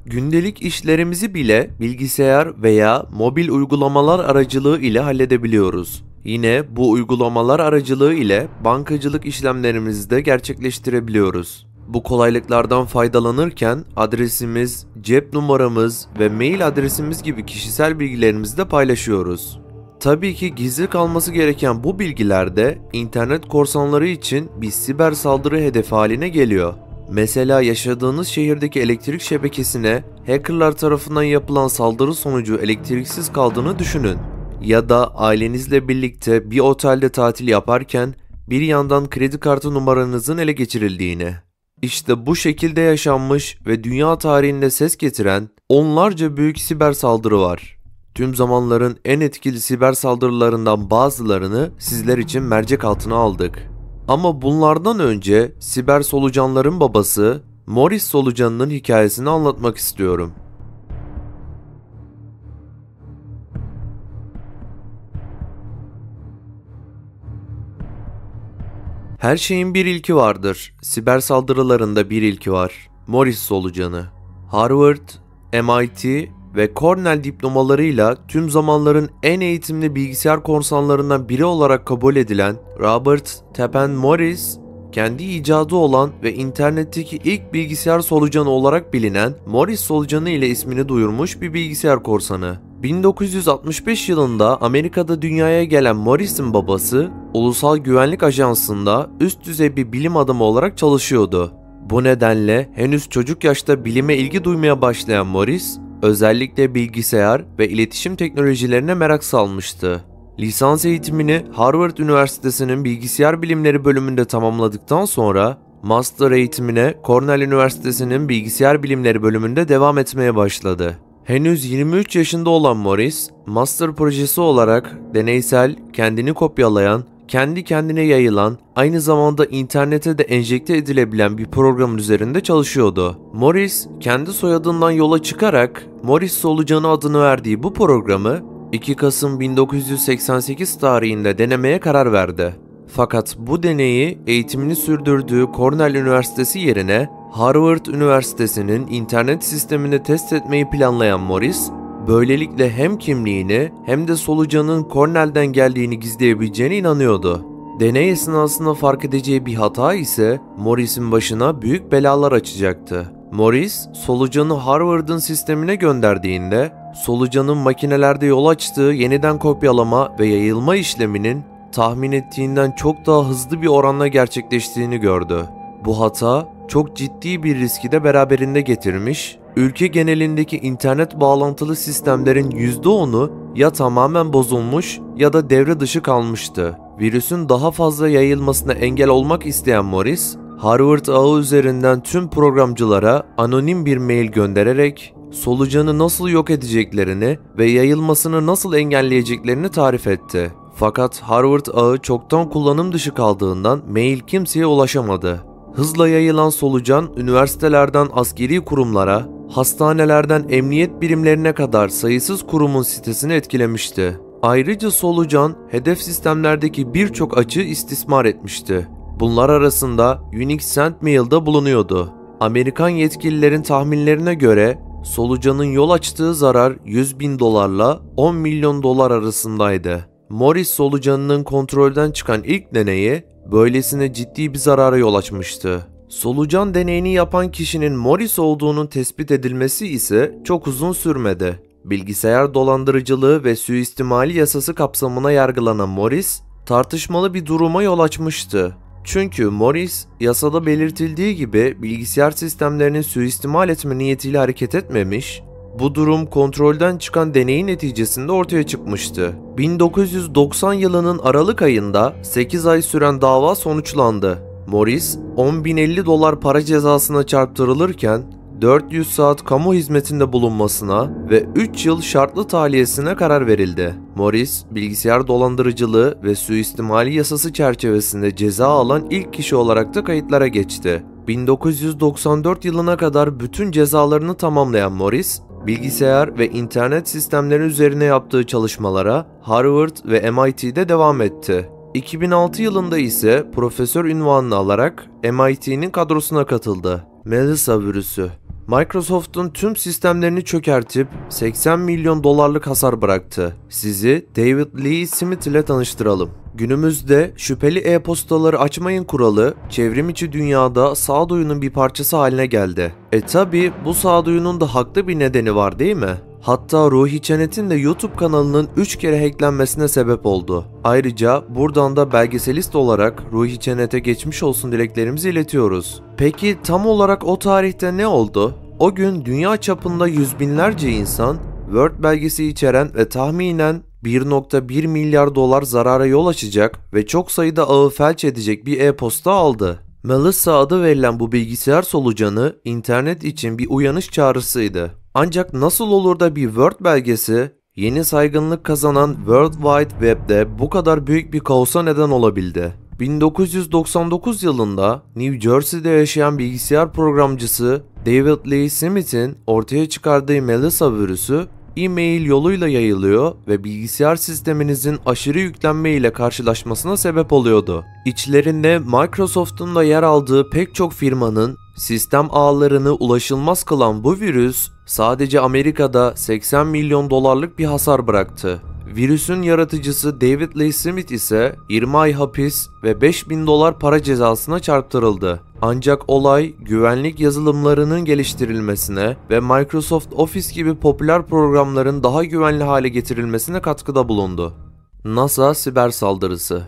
Gündelik işlerimizi bile bilgisayar veya mobil uygulamalar aracılığı ile halledebiliyoruz. Yine bu uygulamalar aracılığı ile bankacılık işlemlerimizi de gerçekleştirebiliyoruz. Bu kolaylıklardan faydalanırken adresimiz, cep numaramız ve mail adresimiz gibi kişisel bilgilerimizi de paylaşıyoruz. Tabii ki gizli kalması gereken bu bilgiler de internet korsanları için bir siber saldırı hedefi haline geliyor. Mesela yaşadığınız şehirdeki elektrik şebekesine hackerlar tarafından yapılan saldırı sonucu elektriksiz kaldığını düşünün. Ya da ailenizle birlikte bir otelde tatil yaparken bir yandan kredi kartı numaranızın ele geçirildiğini. İşte bu şekilde yaşanmış ve dünya tarihinde ses getiren onlarca büyük siber saldırı var. Tüm zamanların en etkili siber saldırılarından bazılarını sizler için mercek altına aldık. Ama bunlardan önce siber solucanların babası Morris solucanının hikayesini anlatmak istiyorum. Her şeyin bir ilki vardır. Siber saldırılarında bir ilki var. Morris solucanı. Harvard, MIT ve Cornell diplomalarıyla tüm zamanların en eğitimli bilgisayar korsanlarından biri olarak kabul edilen Robert Tappan Morris, kendi icadı olan ve internetteki ilk bilgisayar solucanı olarak bilinen Morris solucanı ile ismini duyurmuş bir bilgisayar korsanı. 1965 yılında Amerika'da dünyaya gelen Morris'in babası, Ulusal Güvenlik Ajansı'nda üst düzey bir bilim adamı olarak çalışıyordu. Bu nedenle henüz çocuk yaşta bilime ilgi duymaya başlayan Morris, özellikle bilgisayar ve iletişim teknolojilerine merak salmıştı. Lisans eğitimini Harvard Üniversitesi'nin Bilgisayar Bilimleri bölümünde tamamladıktan sonra master eğitimine Cornell Üniversitesi'nin Bilgisayar Bilimleri bölümünde devam etmeye başladı. Henüz 23 yaşında olan Morris, master projesi olarak deneysel, kendini kopyalayan, kendi kendine yayılan, aynı zamanda internete de enjekte edilebilen bir programın üzerinde çalışıyordu. Morris, kendi soyadından yola çıkarak Morris solucanı adını verdiği bu programı 2 Kasım 1988 tarihinde denemeye karar verdi. Fakat bu deneyi eğitimini sürdürdüğü Cornell Üniversitesi yerine Harvard Üniversitesi'nin internet sisteminde test etmeyi planlayan Morris, böylelikle hem kimliğini hem de solucanın Cornell'den geldiğini gizleyebileceğine inanıyordu. Deney esnasında fark edeceği bir hata ise Morris'in başına büyük belalar açacaktı. Morris, solucanı Harvard'ın sistemine gönderdiğinde, solucanın makinelerde yol açtığı yeniden kopyalama ve yayılma işleminin tahmin ettiğinden çok daha hızlı bir oranla gerçekleştiğini gördü. Bu hata çok ciddi bir riski de beraberinde getirmiş, ülke genelindeki internet bağlantılı sistemlerin %10'u ya tamamen bozulmuş ya da devre dışı kalmıştı. Virüsün daha fazla yayılmasına engel olmak isteyen Morris, Harvard ağı üzerinden tüm programcılara anonim bir mail göndererek solucanı nasıl yok edeceklerini ve yayılmasını nasıl engelleyeceklerini tarif etti. Fakat Harvard ağı çoktan kullanım dışı kaldığından mail kimseye ulaşamadı. Hızla yayılan solucan üniversitelerden askeri kurumlara, hastanelerden emniyet birimlerine kadar sayısız kurumun sitesini etkilemişti. Ayrıca solucan hedef sistemlerdeki birçok açığı istismar etmişti. Bunlar arasında Unix Sendmail'da bulunuyordu. Amerikan yetkililerin tahminlerine göre solucanın yol açtığı zarar $100.000'la $10 milyon arasındaydı. Morris solucanının kontrolden çıkan ilk deneyi böylesine ciddi bir zarara yol açmıştı. Solucan deneyini yapan kişinin Morris olduğunun tespit edilmesi ise çok uzun sürmedi. Bilgisayar dolandırıcılığı ve suistimali yasası kapsamına yargılanan Morris, tartışmalı bir duruma yol açmıştı. Çünkü Morris, yasada belirtildiği gibi bilgisayar sistemlerini suistimal etme niyetiyle hareket etmemiş, bu durum kontrolden çıkan deneyin neticesinde ortaya çıkmıştı. 1990 yılının Aralık ayında 8 ay süren dava sonuçlandı. Morris, $10.050 para cezasına çarptırılırken 400 saat kamu hizmetinde bulunmasına ve 3 yıl şartlı tahliyesine karar verildi. Morris, bilgisayar dolandırıcılığı ve suistimali yasası çerçevesinde ceza alan ilk kişi olarak da kayıtlara geçti. 1994 yılına kadar bütün cezalarını tamamlayan Morris, bilgisayar ve internet sistemleri üzerine yaptığı çalışmalara Harvard ve MIT'de devam etti. 2006 yılında ise profesör unvanını alarak MIT'nin kadrosuna katıldı. Melissa virüsü. Microsoft'un tüm sistemlerini çökertip 80 milyon dolarlık hasar bıraktı. Sizi David Lee Smith ile tanıştıralım. Günümüzde şüpheli e-postaları açmayın kuralı çevrim içi dünyada sağduyunun bir parçası haline geldi. Tabi bu sağduyunun da haklı bir nedeni var değil mi? Hatta Ruhi Çenet'in de YouTube kanalının 3 kere hacklenmesine sebep oldu. Ayrıca buradan da belgeselist olarak Ruhi Çenet'e geçmiş olsun dileklerimizi iletiyoruz. Peki tam olarak o tarihte ne oldu? O gün dünya çapında yüz binlerce insan Word belgesi içeren ve tahminen 1,1 milyar dolar zarara yol açacak ve çok sayıda ağı felç edecek bir e-posta aldı. Melissa adı verilen bu bilgisayar solucanı internet için bir uyanış çağrısıydı. Ancak nasıl olur da bir Word belgesi yeni saygınlık kazanan World Wide Web'de bu kadar büyük bir kaosa neden olabildi? 1999 yılında New Jersey'de yaşayan bilgisayar programcısı David Lee Smith'in ortaya çıkardığı Melissa virüsü e-mail yoluyla yayılıyor ve bilgisayar sisteminizin aşırı yüklenme ile karşılaşmasına sebep oluyordu. İçlerinde Microsoft'un da yer aldığı pek çok firmanın sistem ağlarını ulaşılmaz kılan bu virüs sadece Amerika'da 80 milyon dolarlık bir hasar bıraktı. Virüsün yaratıcısı David Lee Smith ise 20 ay hapis ve 5.000 dolar para cezasına çarptırıldı. Ancak olay güvenlik yazılımlarının geliştirilmesine ve Microsoft Office gibi popüler programların daha güvenli hale getirilmesine katkıda bulundu. NASA siber saldırısı.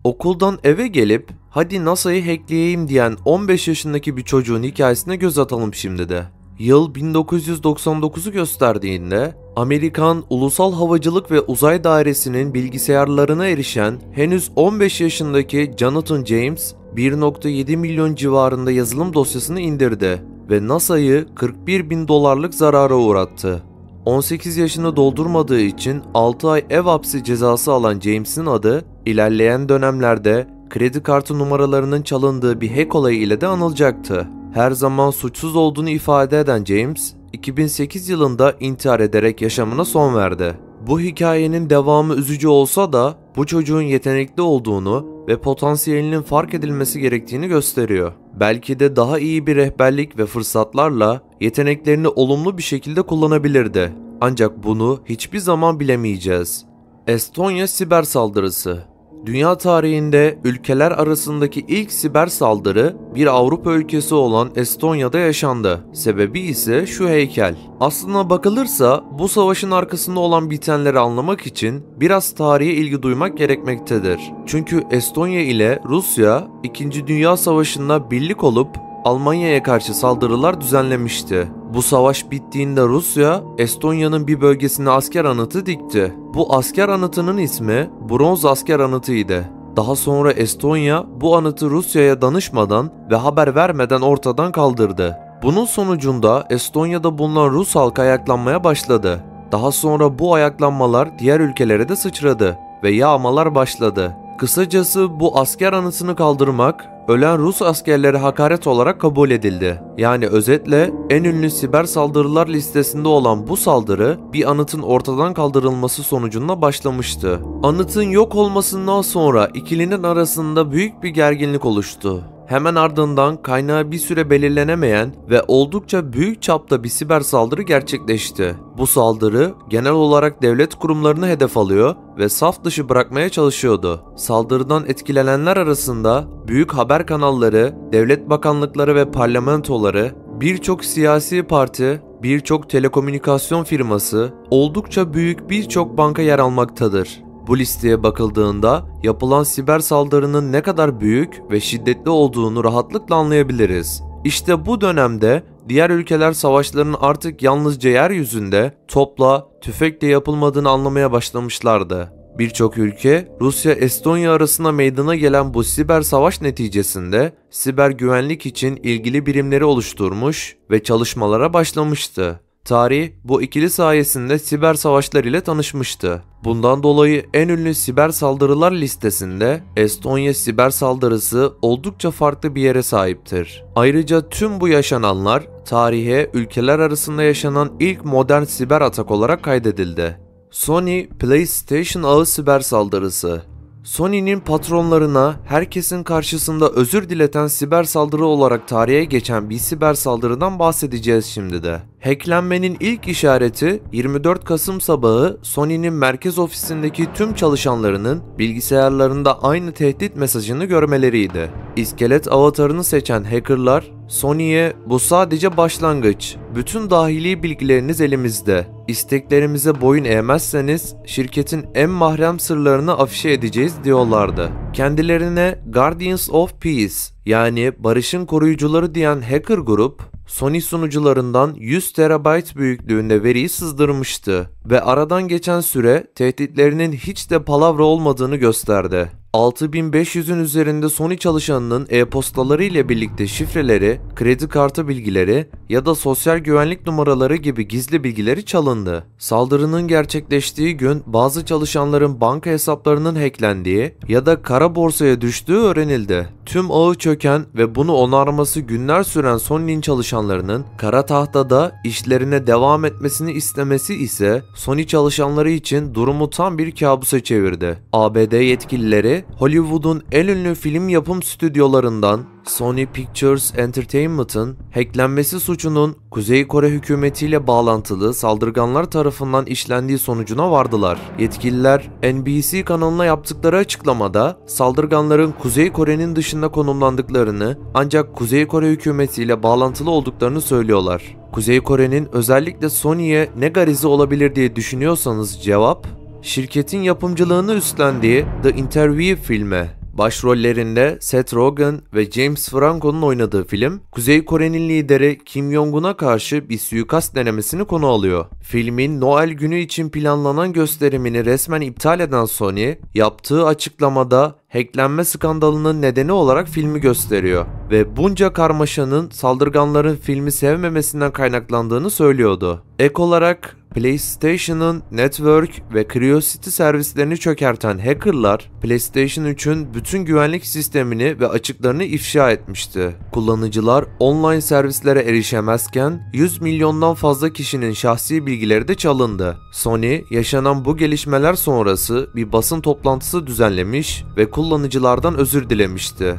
Okuldan eve gelip hadi NASA'yı hackleyeyim diyen 15 yaşındaki bir çocuğun hikayesine göz atalım şimdi de. Yıl 1999'u gösterdiğinde Amerikan Ulusal Havacılık ve Uzay Dairesi'nin bilgisayarlarına erişen henüz 15 yaşındaki Jonathan James 1,7 milyon civarında yazılım dosyasını indirdi ve NASA'yı 41 bin dolarlık zarara uğrattı. 18 yaşını doldurmadığı için 6 ay ev hapsi cezası alan James'in adı ilerleyen dönemlerde kredi kartı numaralarının çalındığı bir hack olayı ile de anılacaktı. Her zaman suçsuz olduğunu ifade eden James, 2008 yılında intihar ederek yaşamına son verdi. Bu hikayenin devamı üzücü olsa da bu çocuğun yetenekli olduğunu ve potansiyelinin fark edilmesi gerektiğini gösteriyor. Belki de daha iyi bir rehberlik ve fırsatlarla yeteneklerini olumlu bir şekilde kullanabilirdi. Ancak bunu hiçbir zaman bilemeyeceğiz. Estonya siber saldırısı. Dünya tarihinde ülkeler arasındaki ilk siber saldırı bir Avrupa ülkesi olan Estonya'da yaşandı. Sebebi ise şu heykel. Aslına bakılırsa bu savaşın arkasında olan bitenleri anlamak için biraz tarihe ilgi duymak gerekmektedir. Çünkü Estonya ile Rusya 2. Dünya Savaşı'nda birlik olup Almanya'ya karşı saldırılar düzenlemişti. Bu savaş bittiğinde Rusya, Estonya'nın bir bölgesine asker anıtı dikti. Bu asker anıtının ismi Bronz Asker Anıtı'ydı. Daha sonra Estonya bu anıtı Rusya'ya danışmadan ve haber vermeden ortadan kaldırdı. Bunun sonucunda Estonya'da bulunan Rus halkı ayaklanmaya başladı. Daha sonra bu ayaklanmalar diğer ülkelere de sıçradı ve yağmalar başladı. Kısacası bu asker anıtını kaldırmak, ölen Rus askerlere hakaret olarak kabul edildi. Yani özetle en ünlü siber saldırılar listesinde olan bu saldırı bir anıtın ortadan kaldırılması sonucunda başlamıştı. Anıtın yok olmasından sonra ikilinin arasında büyük bir gerginlik oluştu. Hemen ardından kaynağı bir süre belirlenemeyen ve oldukça büyük çapta bir siber saldırı gerçekleşti. Bu saldırı genel olarak devlet kurumlarını hedef alıyor ve saf dışı bırakmaya çalışıyordu. Saldırıdan etkilenenler arasında büyük haber kanalları, devlet bakanlıkları ve parlamentoları, birçok siyasi parti, birçok telekomünikasyon firması, oldukça büyük birçok banka yer almaktadır. Bu listeye bakıldığında yapılan siber saldırının ne kadar büyük ve şiddetli olduğunu rahatlıkla anlayabiliriz. İşte bu dönemde diğer ülkeler savaşların artık yalnızca yeryüzünde topla, tüfekle yapılmadığını anlamaya başlamışlardı. Birçok ülke Rusya-Estonya arasında meydana gelen bu siber savaş neticesinde siber güvenlik için ilgili birimleri oluşturmuş ve çalışmalara başlamıştı. Tarih bu ikili sayesinde siber savaşlar ile tanışmıştı. Bundan dolayı en ünlü siber saldırılar listesinde Estonya siber saldırısı oldukça farklı bir yere sahiptir. Ayrıca tüm bu yaşananlar tarihe ülkeler arasında yaşanan ilk modern siber atak olarak kaydedildi. Sony PlayStation ağı siber saldırısı. Sony'nin patronlarına herkesin karşısında özür dileten siber saldırı olarak tarihe geçen bir siber saldırıdan bahsedeceğiz şimdi de. Hacklenmenin ilk işareti 24 Kasım sabahı Sony'nin merkez ofisindeki tüm çalışanlarının bilgisayarlarında aynı tehdit mesajını görmeleriydi. İskelet avatarını seçen hackerlar Sony'ye "Bu sadece başlangıç. Bütün dahili bilgileriniz elimizde. İsteklerimize boyun eğmezseniz şirketin en mahrem sırlarını afişe edeceğiz" diyorlardı. Kendilerine Guardians of Peace yani barışın koruyucuları diyen hacker grup Sony sunucularından 100 TB büyüklüğünde veriyi sızdırmıştı ve aradan geçen süre tehditlerinin hiç de palavra olmadığını gösterdi. 6500'ün üzerinde Sony çalışanının e-postaları ile birlikte şifreleri, kredi kartı bilgileri ya da sosyal güvenlik numaraları gibi gizli bilgileri çalındı. Saldırının gerçekleştiği gün bazı çalışanların banka hesaplarının hacklendiği ya da kara borsaya düştüğü öğrenildi. Tüm ağı çöken ve bunu onarması günler süren Sony'nin çalışanlarının kara tahtada işlerine devam etmesini istemesi ise Sony çalışanları için durumu tam bir kabusa çevirdi. ABD yetkilileri Hollywood'un en ünlü film yapım stüdyolarından Sony Pictures Entertainment'ın hacklenmesi suçunun Kuzey Kore hükümetiyle bağlantılı saldırganlar tarafından işlendiği sonucuna vardılar. Yetkililer NBC kanalına yaptıkları açıklamada saldırganların Kuzey Kore'nin dışında konumlandıklarını ancak Kuzey Kore hükümetiyle bağlantılı olduklarını söylüyorlar. Kuzey Kore'nin özellikle Sony'ye ne garizi olabilir diye düşünüyorsanız cevap, şirketin yapımcılığını üstlendiği The Interview filmi. Başrollerinde Seth Rogen ve James Franco'nun oynadığı film, Kuzey Kore'nin lideri Kim Jong-un'a karşı bir suikast denemesini konu alıyor. Filmin Noel günü için planlanan gösterimini resmen iptal eden Sony, yaptığı açıklamada hacklenme skandalının nedeni olarak filmi gösteriyor ve bunca karmaşanın saldırganların filmi sevmemesinden kaynaklandığını söylüyordu. Ek olarak PlayStation'ın Network ve Curiosity servislerini çökerten hackerlar, PlayStation 3'ün bütün güvenlik sistemini ve açıklarını ifşa etmişti. Kullanıcılar online servislere erişemezken 100 milyondan fazla kişinin şahsi bilgileri de çalındı. Sony, yaşanan bu gelişmeler sonrası bir basın toplantısı düzenlemiş ve kullanıcılardan özür dilemişti.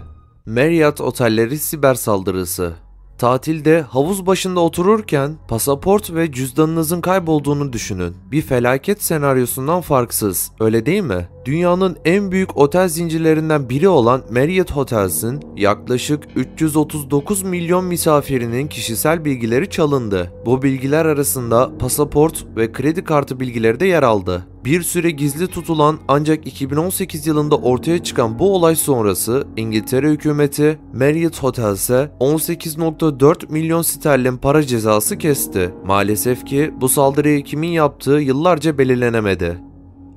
Marriott otelleri siber saldırısı. Tatilde havuz başında otururken pasaport ve cüzdanınızın kaybolduğunu düşünün. Bir felaket senaryosundan farksız, öyle değil mi? Dünyanın en büyük otel zincirlerinden biri olan Marriott Hotels'in yaklaşık 339 milyon misafirinin kişisel bilgileri çalındı. Bu bilgiler arasında pasaport ve kredi kartı bilgileri de yer aldı. Bir süre gizli tutulan ancak 2018 yılında ortaya çıkan bu olay sonrası İngiltere hükümeti Marriott Hotels'e 18,4 milyon sterlin para cezası kesti. Maalesef ki bu saldırıyı kimin yaptığı yıllarca belirlenemedi.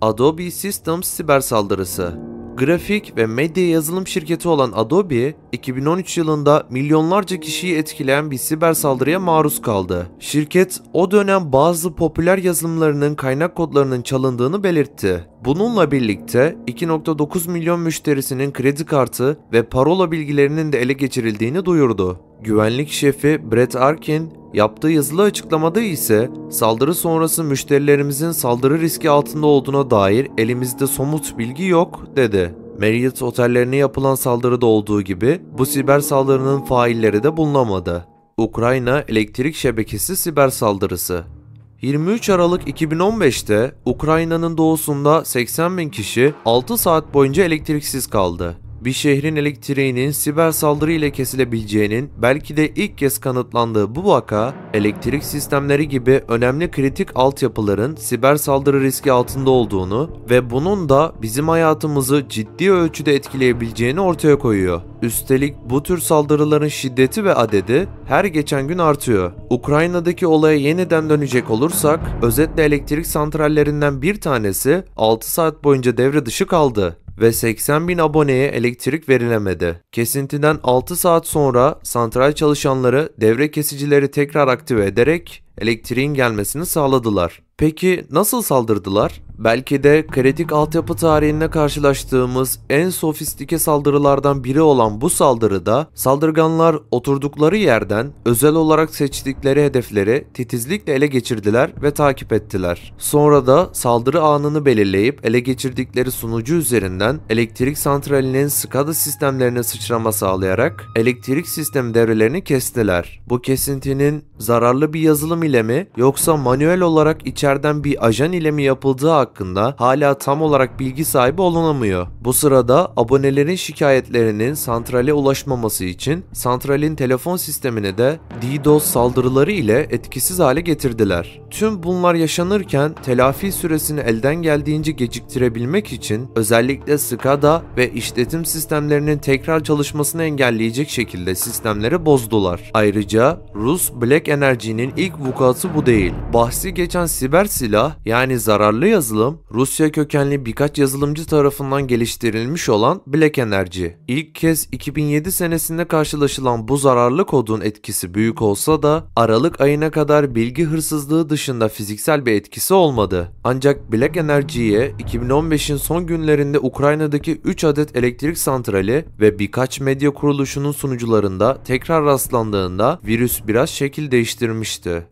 Adobe Systems siber saldırısı. Grafik ve medya yazılım şirketi olan Adobe, 2013 yılında milyonlarca kişiyi etkileyen bir siber saldırıya maruz kaldı. Şirket, o dönem bazı popüler yazılımlarının kaynak kodlarının çalındığını belirtti. Bununla birlikte 2,9 milyon müşterisinin kredi kartı ve parola bilgilerinin de ele geçirildiğini duyurdu. Güvenlik şefi Brett Arkin, yaptığı yazılı açıklamada ise saldırı sonrası müşterilerimizin saldırı riski altında olduğuna dair elimizde somut bilgi yok dedi. Marriott otellerine yapılan saldırıda olduğu gibi bu siber saldırının failleri de bulunamadı. Ukrayna elektrik şebekesi siber saldırısı. 23 Aralık 2015'te Ukrayna'nın doğusunda 80 bin kişi 6 saat boyunca elektriksiz kaldı. Bir şehrin elektriğinin siber saldırı ile kesilebileceğinin belki de ilk kez kanıtlandığı bu vaka, elektrik sistemleri gibi önemli kritik altyapıların siber saldırı riski altında olduğunu ve bunun da bizim hayatımızı ciddi ölçüde etkileyebileceğini ortaya koyuyor. Üstelik bu tür saldırıların şiddeti ve adedi her geçen gün artıyor. Ukrayna'daki olaya yeniden dönecek olursak, özetle elektrik santrallerinden bir tanesi 6 saat boyunca devre dışı kaldı ve 80 bin aboneye elektrik verilemedi. Kesintiden 6 saat sonra santral çalışanları devre kesicileri tekrar aktive ederek elektriğin gelmesini sağladılar. Peki nasıl saldırdılar? Belki de kritik altyapı tarihinde karşılaştığımız en sofistike saldırılardan biri olan bu saldırıda saldırganlar oturdukları yerden özel olarak seçtikleri hedefleri titizlikle ele geçirdiler ve takip ettiler. Sonra da saldırı anını belirleyip ele geçirdikleri sunucu üzerinden elektrik santralinin SCADA sistemlerine sıçrama sağlayarak elektrik sistemi devrelerini kestiler. Bu kesintinin zararlı bir yazılım ile mi yoksa manuel olarak içeriden bir ajan ile mi yapıldığı hakkında hala tam olarak bilgi sahibi olunamıyor. Bu sırada abonelerin şikayetlerinin santrale ulaşmaması için santralin telefon sistemini de DDoS saldırıları ile etkisiz hale getirdiler. Tüm bunlar yaşanırken telafi süresini elden geldiğince geciktirebilmek için özellikle SCADA ve işletim sistemlerinin tekrar çalışmasını engelleyecek şekilde sistemleri bozdular. Ayrıca Rus Black Energy'nin ilk vukuatı bu değil. Bahsi geçen siber silah yani zararlı yazılım Rusya kökenli birkaç yazılımcı tarafından geliştirilmiş olan Black Energy. İlk kez 2007 senesinde karşılaşılan bu zararlı kodun etkisi büyük olsa da Aralık ayına kadar bilgi hırsızlığı dışında fiziksel bir etkisi olmadı. Ancak Black Energy'ye 2015'in son günlerinde Ukrayna'daki 3 adet elektrik santrali ve birkaç medya kuruluşunun sunucularında tekrar rastlandığında virüs biraz şekil değiştirmişti.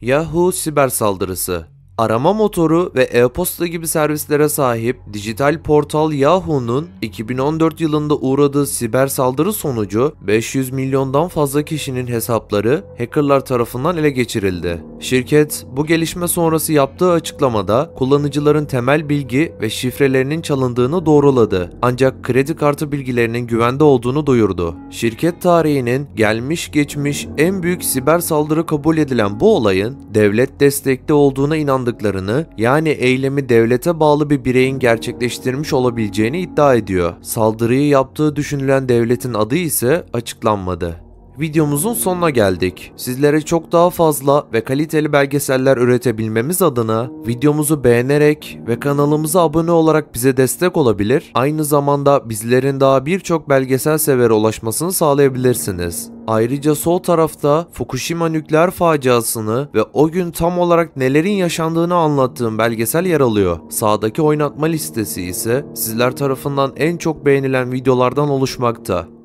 Yahoo siber saldırısı. Arama motoru ve e-posta gibi servislere sahip dijital portal Yahoo'nun 2014 yılında uğradığı siber saldırı sonucu 500 milyondan fazla kişinin hesapları hackerlar tarafından ele geçirildi. Şirket bu gelişme sonrası yaptığı açıklamada kullanıcıların temel bilgi ve şifrelerinin çalındığını doğruladı. Ancak kredi kartı bilgilerinin güvende olduğunu duyurdu. Şirket tarihinin gelmiş geçmiş en büyük siber saldırı kabul edilen bu olayın devlet destekli olduğuna inandıklarını yani eylemi devlete bağlı bir bireyin gerçekleştirmiş olabileceğini iddia ediyor. Saldırıyı yaptığı düşünülen devletin adı ise açıklanmadı. Videomuzun sonuna geldik. Sizlere çok daha fazla ve kaliteli belgeseller üretebilmemiz adına videomuzu beğenerek ve kanalımıza abone olarak bize destek olabilir, aynı zamanda bizlerin daha birçok belgesel severe ulaşmasını sağlayabilirsiniz. Ayrıca sol tarafta Fukushima nükleer faciasını ve o gün tam olarak nelerin yaşandığını anlattığım belgesel yer alıyor. Sağdaki oynatma listesi ise sizler tarafından en çok beğenilen videolardan oluşmakta.